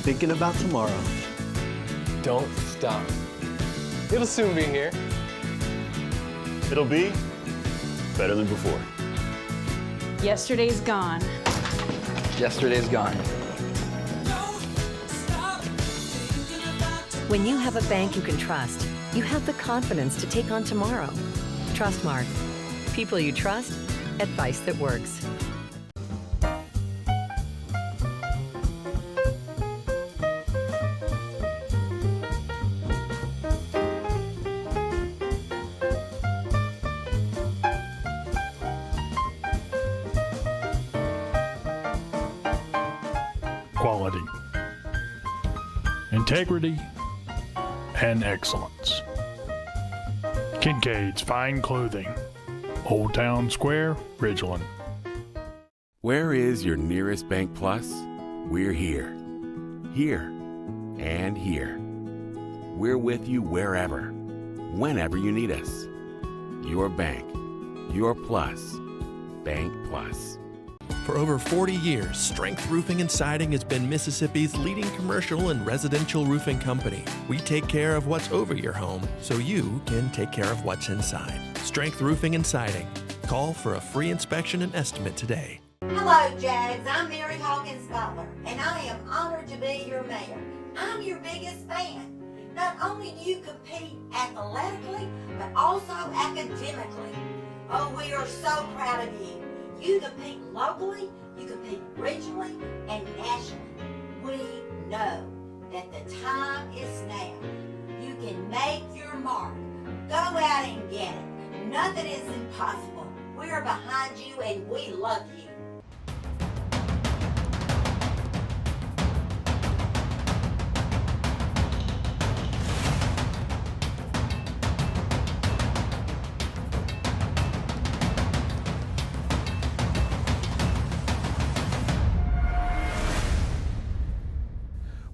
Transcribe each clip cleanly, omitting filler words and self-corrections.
thinking about tomorrow. Don't stop. It'll soon be here. It'll be better than before. Yesterday's gone. Yesterday's gone. When you have a bank you can trust, you have the confidence to take on tomorrow. Trustmark. People you trust, advice that works. Quality, integrity, and excellence. Kincaid's Fine Clothing, Old Town Square, Ridgeland. Where is your nearest Bank Plus? We're here. Here. And here. We're with you wherever, whenever you need us. Your bank. Your plus. Bank Plus. For over 40 years, Strength Roofing and Siding has been Mississippi's leading commercial and residential roofing company. We take care of what's over your home so you can take care of what's inside. Strength Roofing and Siding. Call for a free inspection and estimate today. Hello, Jags. I'm Mary Hawkins Butler, and I am honored to be your mayor. I'm your biggest fan. Not only do you compete athletically, but also academically. Oh, we are so proud of you. You compete locally, you compete regionally, and nationally. We know that the time is now. You can make your mark. Go out and get it. Nothing is impossible. We are behind you and we love you.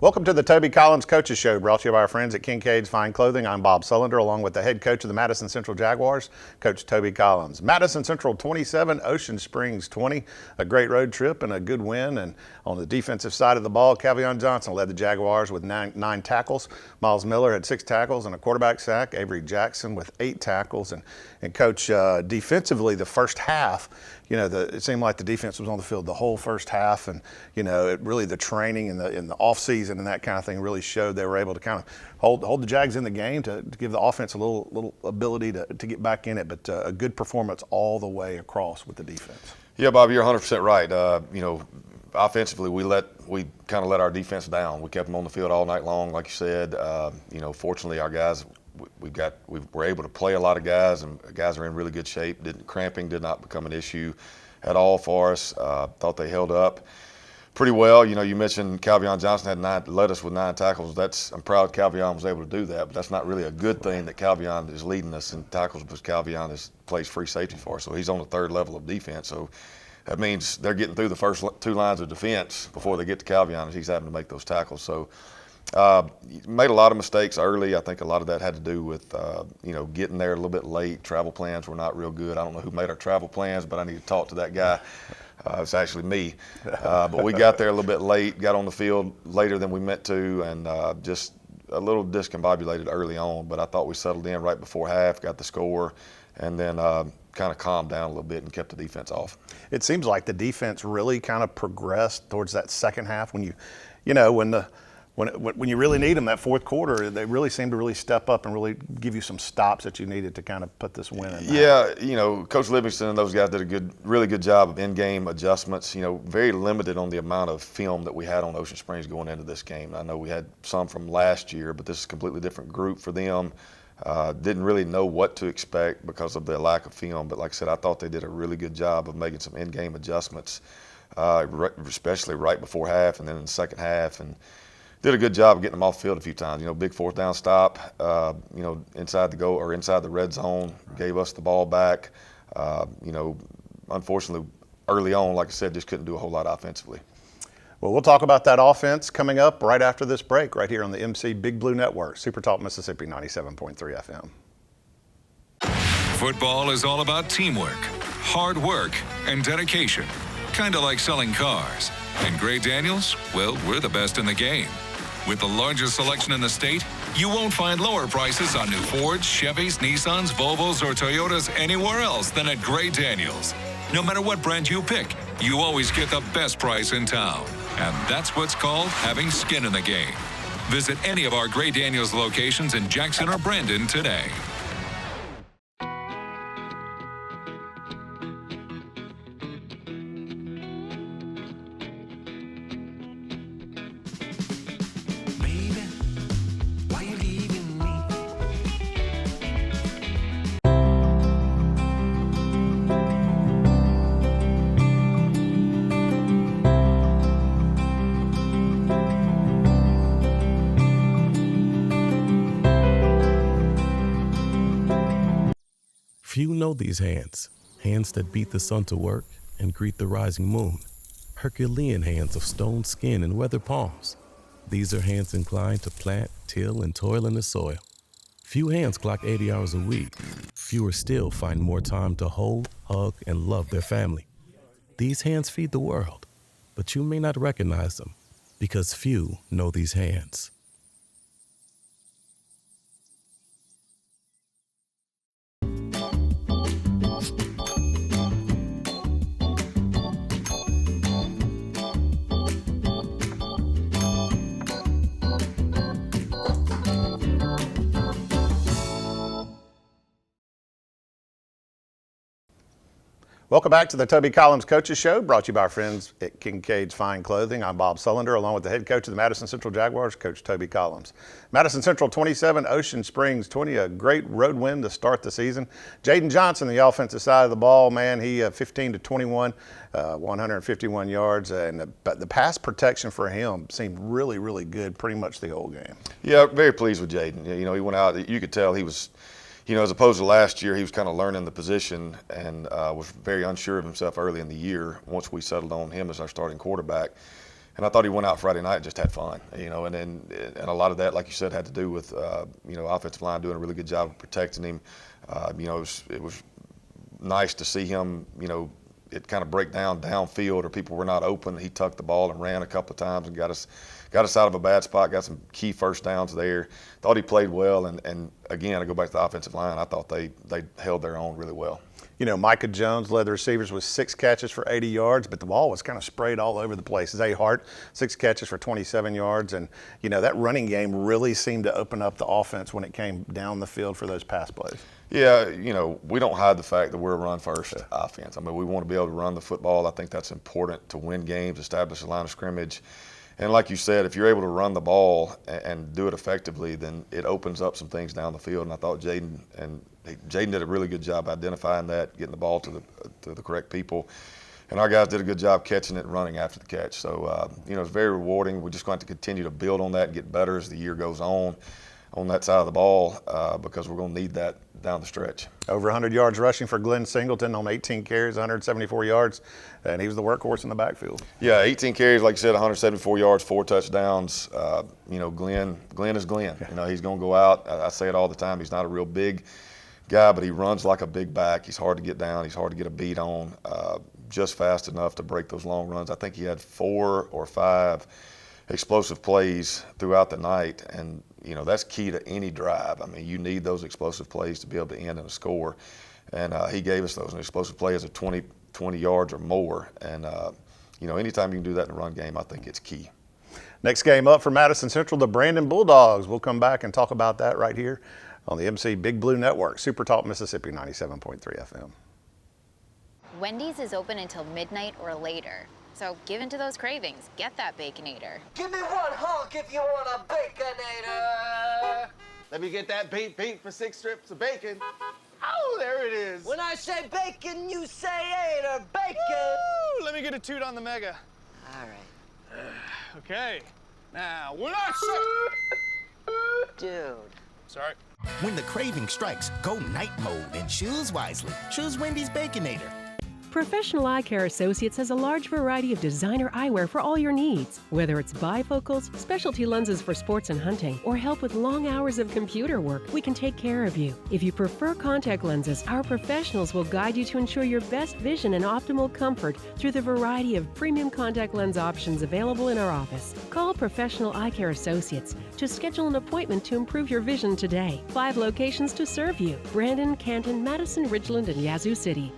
Welcome to the Toby Collins Coaches Show, brought to you by our friends at Kincaid's Fine Clothing. I'm Bob Sullender, along with the head coach of the Madison Central Jaguars, Coach Toby Collins. Madison Central 27, Ocean Springs 20. A great road trip and a good win. And on the defensive side of the ball, Cavion Johnson led the Jaguars with nine tackles. Miles Miller had 6 tackles and a quarterback sack. Avery Jackson with 8 tackles. And Coach, defensively, the first half, it seemed like the defense was on the field the whole first half, and it really, the training in the off season and that kind of thing really showed they were able to kind of hold the Jags in the game to give the offense a little ability to get back in it, but a good performance all the way across with the defense. Yeah, Bob, you're 100% right. Offensively, we kind of let our defense down. We kept them on the field all night long, like you said. Fortunately, our guys. We were able to play a lot of guys, and guys are in really good shape. Cramping did not become an issue at all for us. Thought they held up pretty well. You mentioned Cavion Johnson led us with 9 tackles. I'm proud Cavion was able to do that, but that's not really a good thing that Cavion is leading us in tackles, because Cavion plays free safety for us, so he's on the 3rd level of defense. So that means they're getting through the first 2 lines of defense before they get to Cavion, as he's having to make those tackles. So. Made a lot of mistakes early. I think a lot of that had to do with, getting there a little bit late. Travel plans were not real good. I don't know who made our travel plans, but I need to talk to that guy. It's actually me. But we got there a little bit late, got on the field later than we meant to, and just a little discombobulated early on. But I thought we settled in right before half, got the score, and then kind of calmed down a little bit and kept the defense off. It seems like the defense really kind of progressed towards that second half when when you really need them, that fourth quarter, they really seem to really step up and really give you some stops that you needed to kind of put this win in. Yeah, Coach Livingston and those guys did a really good job of in-game adjustments. Very limited on the amount of film that we had on Ocean Springs going into this game. I know we had some from last year, but this is a completely different group for them. Didn't really know what to expect because of the lack of film. But like I said, I thought they did a really good job of making some in-game adjustments, especially right before half and then in the second half. And did a good job of getting them off the field a few times. Big 4th down stop, inside the goal or inside the red zone, gave us the ball back. Unfortunately, early on, like I said, just couldn't do a whole lot offensively. Well, we'll talk about that offense coming up right after this break, right here on the MC Big Blue Network, Super Talk Mississippi 97.3 FM. Football is all about teamwork, hard work, and dedication. Kind of like selling cars. And Gray Daniels, well, we're the best in the game. With the largest selection in the state, you won't find lower prices on new Fords, Chevys, Nissans, Volvos, or Toyotas anywhere else than at Gray Daniels. No matter what brand you pick, you always get the best price in town. And that's what's called having skin in the game. Visit any of our Gray Daniels locations in Jackson or Brandon today. Few know these hands, hands that beat the sun to work and greet the rising moon. Herculean hands of stone skin and weathered palms. These are hands inclined to plant, till, and toil in the soil. Few hands clock 80 hours a week. Fewer still find more time to hold, hug, and love their family. These hands feed the world, but you may not recognize them because few know these hands. Welcome back to the Toby Collins Coaches Show, brought to you by our friends at Kincaid's Fine Clothing. I'm Bob Sullender, along with the head coach of the Madison Central Jaguars, Coach Toby Collins. Madison Central 27, Ocean Springs 20, a great road win to start the season. Jaden Johnson, the offensive side of the ball, man, he 15 to 21, 151 yards, and the pass protection for him seemed really, really good pretty much the whole game. Yeah, very pleased with Jaden. You know, he went out, you could tell he was, you know, as opposed to last year, he was kind of learning the position and was very unsure of himself early in the year once we settled on him as our starting quarterback. And I thought he went out Friday night and just had fun, you know, and a lot of that, like you said, had to do with, you know, offensive line doing a really good job of protecting him. You know, it was nice to see him, you know, it kind of break down downfield or people were not open. He tucked the ball and ran a couple of times and got us out of a bad spot, got some key first downs there. Thought he played well, and again, I go back to the offensive line. I thought they held their own really well. You know, Micah Jones led the receivers with 6 catches for 80 yards, but the ball was kind of sprayed all over the place. Zay Hart, 6 catches for 27 yards, and, you know, that running game really seemed to open up the offense when it came down the field for those pass plays. Yeah, you know, we don't hide the fact that we're a run-first offense. I mean, we want to be able to run the football. I think that's important to win games, establish a line of scrimmage. And like you said, if you're able to run the ball and do it effectively, then it opens up some things down the field. And I thought Jaden did a really good job identifying that, getting the ball to the correct people. And our guys did a good job catching it and running after the catch. So, you know, it's very rewarding. We're just going to continue to build on that and get better as the year goes on that side of the ball because we're going to need that down the stretch. Over 100 yards rushing for Glenn Singleton on 18 carries, 174 yards, and he was the workhorse in the backfield. Yeah, 18 carries, like you said, 174 yards, 4 touchdowns. You know, Glenn is Glenn. You know, he's going to go out. I say it all the time. He's not a real big guy, but he runs like a big back. He's hard to get down. He's hard to get a beat on. Just fast enough to break those long runs. I think he had 4 or 5 explosive plays throughout the night, and you know that's key to any drive. I mean, you need those explosive plays to be able to end in a score, and he gave us those. An explosive play is a 20 yards or more, and you know anytime you can do that in a run game, I think it's key. Next game up for Madison Central, the Brandon Bulldogs. We'll come back and talk about that right here on the MC Big Blue Network, Super Talk Mississippi 97.3 FM. Wendy's is open until midnight or later. So give in to those cravings. Get that Baconator. Give me 1 hunk if you want a Baconator. Let me get that beep for 6 strips of bacon. Oh, there it is. When I say bacon, you say Ader. Bacon. Woo! Let me get a toot on the mega. All right. Okay. Now, when I say... Dude. Sorry. When the craving strikes, go night mode and choose wisely. Choose Wendy's Baconator. Professional Eye Care Associates has a large variety of designer eyewear for all your needs. Whether it's bifocals, specialty lenses for sports and hunting, or help with long hours of computer work, we can take care of you. If you prefer contact lenses, our professionals will guide you to ensure your best vision and optimal comfort through the variety of premium contact lens options available in our office. Call Professional Eye Care Associates to schedule an appointment to improve your vision today. 5 locations to serve you: Brandon, Canton, Madison, Ridgeland, and Yazoo City.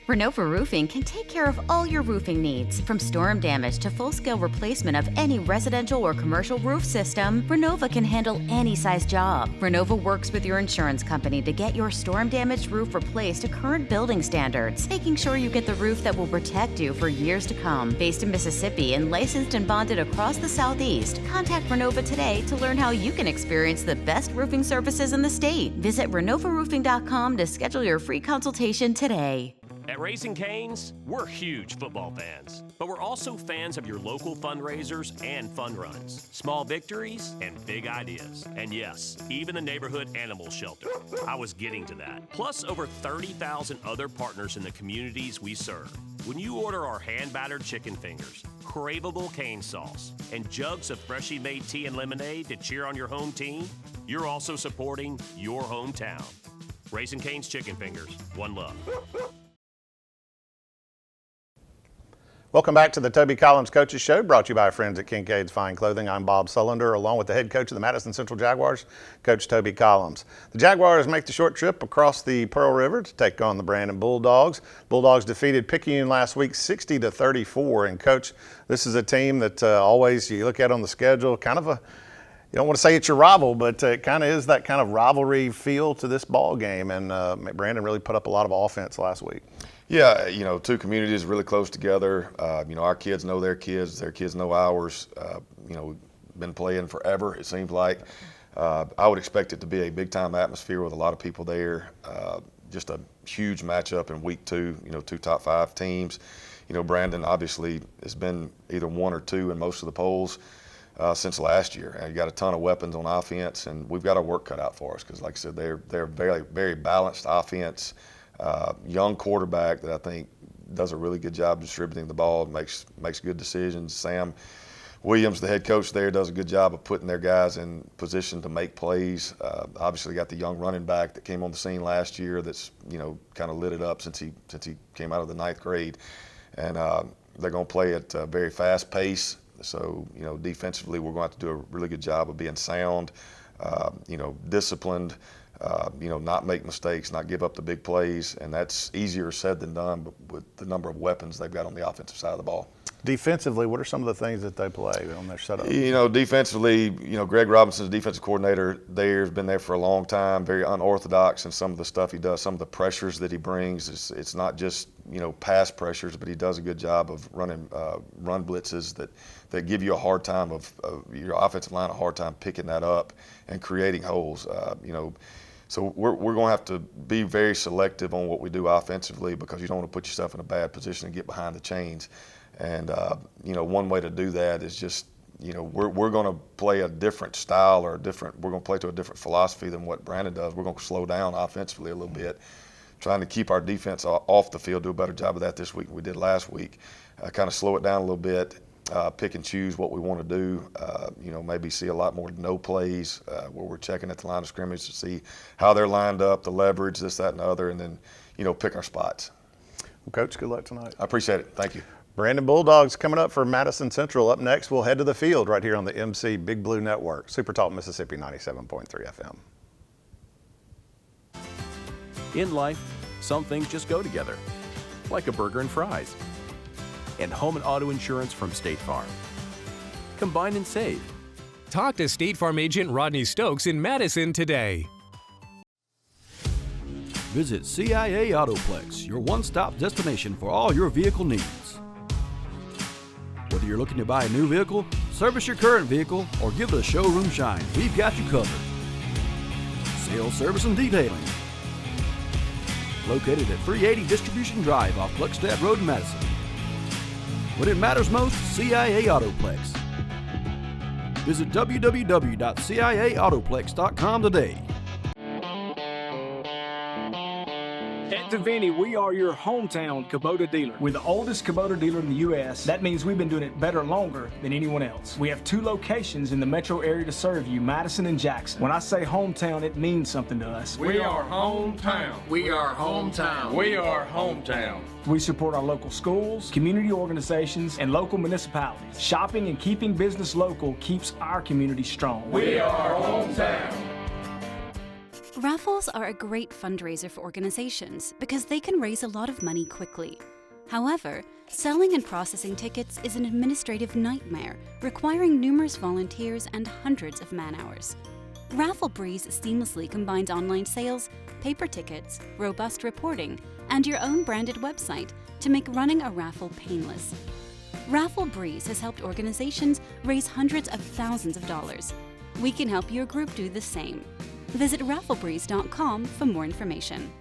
Renova Roofing can take care of all your roofing needs. From storm damage to full-scale replacement of any residential or commercial roof system, Renova can handle any size job. Renova works with your insurance company to get your storm-damaged roof replaced to current building standards, making sure you get the roof that will protect you for years to come. Based in Mississippi and licensed and bonded across the Southeast, contact Renova today to learn how you can experience the best roofing services in the state. Visit renovaroofing.com to schedule your free consultation today. At Raising Cane's, we're huge football fans, but we're also fans of your local fundraisers and fun runs, small victories, and big ideas. And yes, even the neighborhood animal shelter. I was getting to that. Plus over 30,000 other partners in the communities we serve. When you order our hand-battered chicken fingers, craveable cane sauce, and jugs of freshly made tea and lemonade to cheer on your home team, you're also supporting your hometown. Raising Cane's Chicken Fingers, one love. Welcome back to the Toby Collins Coaches Show, brought to you by our friends at Kincaid's Fine Clothing. I'm Bob Sullender, along with the head coach of the Madison Central Jaguars, Coach Toby Collins. The Jaguars make the short trip across the Pearl River to take on the Brandon Bulldogs. Bulldogs defeated Picayune last week 60-34. And Coach, this is a team that always you look at on the schedule, kind of a, you don't want to say it's your rival, but it kind of is that kind of rivalry feel to this ball game. And Brandon really put up a lot of offense last week. Yeah, you know, 2 communities really close together. You know, our kids know their kids know ours. You know, we've been playing forever, it seems like. I would expect it to be a big-time atmosphere with a lot of people there. Just a huge matchup in week 2, you know, 2 top 5 teams. You know, Brandon obviously has been either 1 or 2 in most of the polls since last year. And you got a ton of weapons on offense, and we've got our work cut out for us because, like I said, they're very, very balanced offense. Young quarterback that I think does a really good job distributing the ball, makes good decisions. Sam Williams, the head coach there, does a good job of putting their guys in position to make plays. Obviously got the young running back that came on the scene last year that's, you know, kind of lit it up since he came out of the 9th grade. And they're going to play at a very fast pace. So, you know, defensively we're going to have to do a really good job of being sound, you know, disciplined. You know, not make mistakes, not give up the big plays, and that's easier said than done, but with the number of weapons they've got on the offensive side of the ball. Defensively, what are some of the things that they play on their setup? You know, defensively, you know, Greg Robinson's defensive coordinator there, has been there for a long time, very unorthodox in some of the stuff he does, some of the pressures that he brings. It's not just, you know, pass pressures, but he does a good job of running run blitzes that give you a hard time of your offensive line, a hard time picking that up and creating holes. You know, so we're going to have to be very selective on what we do offensively because you don't want to put yourself in a bad position and get behind the chains. And, you know, one way to do that is just, you know, we're going to play a different style or we're going to play to a different philosophy than what Brandon does. We're going to slow down offensively a little bit, trying to keep our defense off the field, do a better job of that this week than we did last week. Kind of slow it down a little bit. Pick and choose what we want to do. You know, maybe see a lot more no plays where we're checking at the line of scrimmage to see how they're lined up, the leverage, this, that, and the other, and then, you know, pick our spots. Well, Coach, good luck tonight. I appreciate it. Thank you. Brandon Bulldogs coming up for Madison Central. Up next, we'll head to the field right here on the MC Big Blue Network. Super Talk Mississippi 97.3 FM. In life, some things just go together, like a burger and fries. And home and auto insurance from State Farm. Combine and save. Talk to State Farm agent Rodney Stokes in Madison today. Visit CIA Autoplex, your one-stop destination for all your vehicle needs. Whether you're looking to buy a new vehicle, service your current vehicle, or give it a showroom shine, we've got you covered. Sales, service, and detailing. Located at 380 Distribution Drive off Gluckstadt Road in Madison. When it matters most, CIA Autoplex. Visit www.ciautoplex.com today. Head to Vinny, we are your hometown Kubota dealer. We're the oldest Kubota dealer in the U.S. That means we've been doing it better longer than anyone else. We have 2 locations in the metro area to serve you, Madison and Jackson. When I say hometown, it means something to us. We are hometown. We are hometown. We are hometown. We support our local schools, community organizations, and local municipalities. Shopping and keeping business local keeps our community strong. We are hometown. Raffles are a great fundraiser for organizations because they can raise a lot of money quickly. However, selling and processing tickets is an administrative nightmare, requiring numerous volunteers and hundreds of man-hours. Raffle Breeze seamlessly combines online sales, paper tickets, robust reporting, and your own branded website to make running a raffle painless. Raffle Breeze has helped organizations raise hundreds of thousands of dollars. We can help your group do the same. Visit rafflebreeze.com for more information.